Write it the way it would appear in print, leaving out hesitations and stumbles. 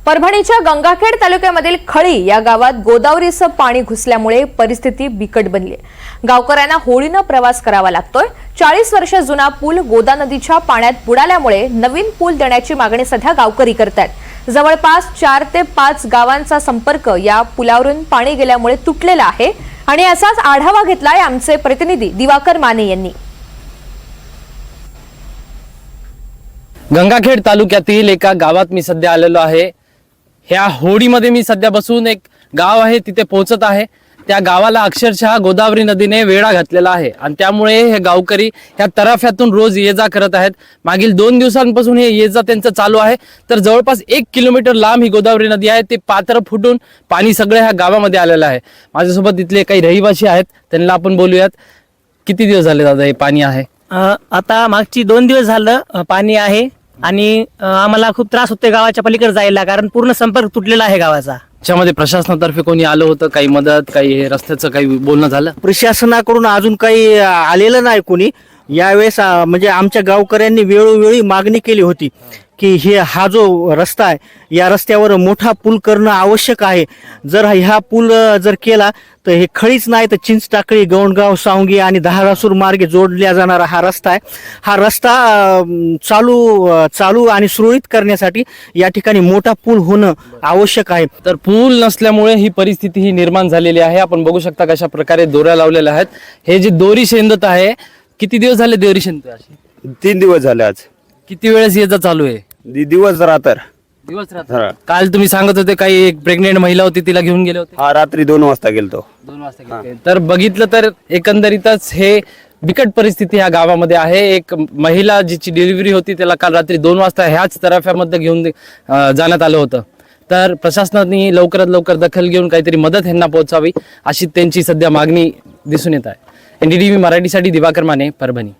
परभणीच्या गंगाखेड तालुक्यामधील खळी या गावात गोदावरीचं पाणी घुसल्यामुळे परिस्थिती बिकट बनली आहे। गावकऱ्यांना होळीनं प्रवास करावा लागतोय। 40 वर्ष जुना पूल गोदा नदीच्या पाण्यात बुडाल्यामुळे नवीन पूल देण्याची मागणी सध्या गावकरी करतात। जवळपास 4 ते 5 गावांचा संपर्क या पुलावरून पाणी गेल्यामुळे तुटलेला आहे आणि असाच आढावा घेतलाय आमचे प्रतिनिधी दिवाकर माने यांनी। गंगाखेड तालुक्यातील एका गावात मी सध्या आलेलो आहे। ह्या होडीमध्ये मी सध्या बसून एक गाव आहे तिथे पोहोचत आहे। त्या गावाला अक्षरशः गोदावरी नदीने वेढा घातलेला आहे आणि त्यामुळे हे गावकरी ह्या तराफ्यातून रोज ये जा करत आहेत। मागील 2 दिवसांपासून हे ये जा त्यांचं चालू आहे। तर जवळपास 1 किलोमीटर लांब ही गोदावरी नदी आहे। ते पात्र फुटून पाणी सगळं ह्या गावामध्ये आलेलं आहे। माझ्यासोबत इथले काही रहिवासी आहेत, त्यांना आपण बोलूयात। किती दिवस झाले दादा हे पाणी आहे? आता मागची 2 दिवस झालं पाणी आहे आणि आम्हाला खूप त्रास होते गावाच्या पलीकडे जायला, कारण पूर्ण संपर्क तुटलेला आहे गावाचा। त्याच्यामध्ये प्रशासनातर्फे कोणी आलं होतं? काही मदत, काही रस्त्याचं काही बोलणं झालं? प्रशासनाकडून अजून काही आलेलं नाही कोणी। यावेळेस म्हणजे आमच्या गावकऱ्यांनी वेळोवेळी मागणी केली होती की हा जो रस्ता आहे या रस्त्यावर मोठा पूल करणं आवश्यक आहे। जर ह्या पूल जर केला तर हे खळीच नाही तर चिंचटाकळी, गौंडगाव, सावंगी आणि दहारासूर मार्गे जोडल्या जाणारा हा रस्ता आहे। हा रस्ता चालू आणि सुरळीत करण्यासाठी या ठिकाणी मोठा पूल होणं आवश्यक आहे। तर पूल नसल्यामुळे ही परिस्थिती ही निर्माण झालेली आहे। आपण बघू शकता कशा प्रकारे दोऱ्या लावलेल्या आहेत। हे जे दोरी शेंदत आहे, किती दिवस झाले दोरी शेंदत अशी? 3 दिवस झाले आज। किती वेळेस ये जा चालू आहे? दिवस रात्र। दिवस रात्र। काल तुम्ही सांगत होते काही एक प्रेग्नेंट महिला होती, तिला घेऊन गेले होते? हा, रात्री 2 वाजता गेलतो। 2 वाजता गेले। तर बघितलं तर एकंदरीतच हे बिकट परिस्थिती ह्या गावामध्ये आहे। एक महिला जिची डिलिव्हरी होती त्याला काल रात्री 2 वाजता ह्याच तराफ्यामध्ये घेऊन जाण्यात आलं होतं। तर प्रशासनाने लवकरात लवकर दखल घेऊन काहीतरी मदत ह्यांना पोहोचावी अशी त्यांची सध्या मागणी दिसून येत आहे। NDTV मराठीसाठी दिवाकर माने, परभणी।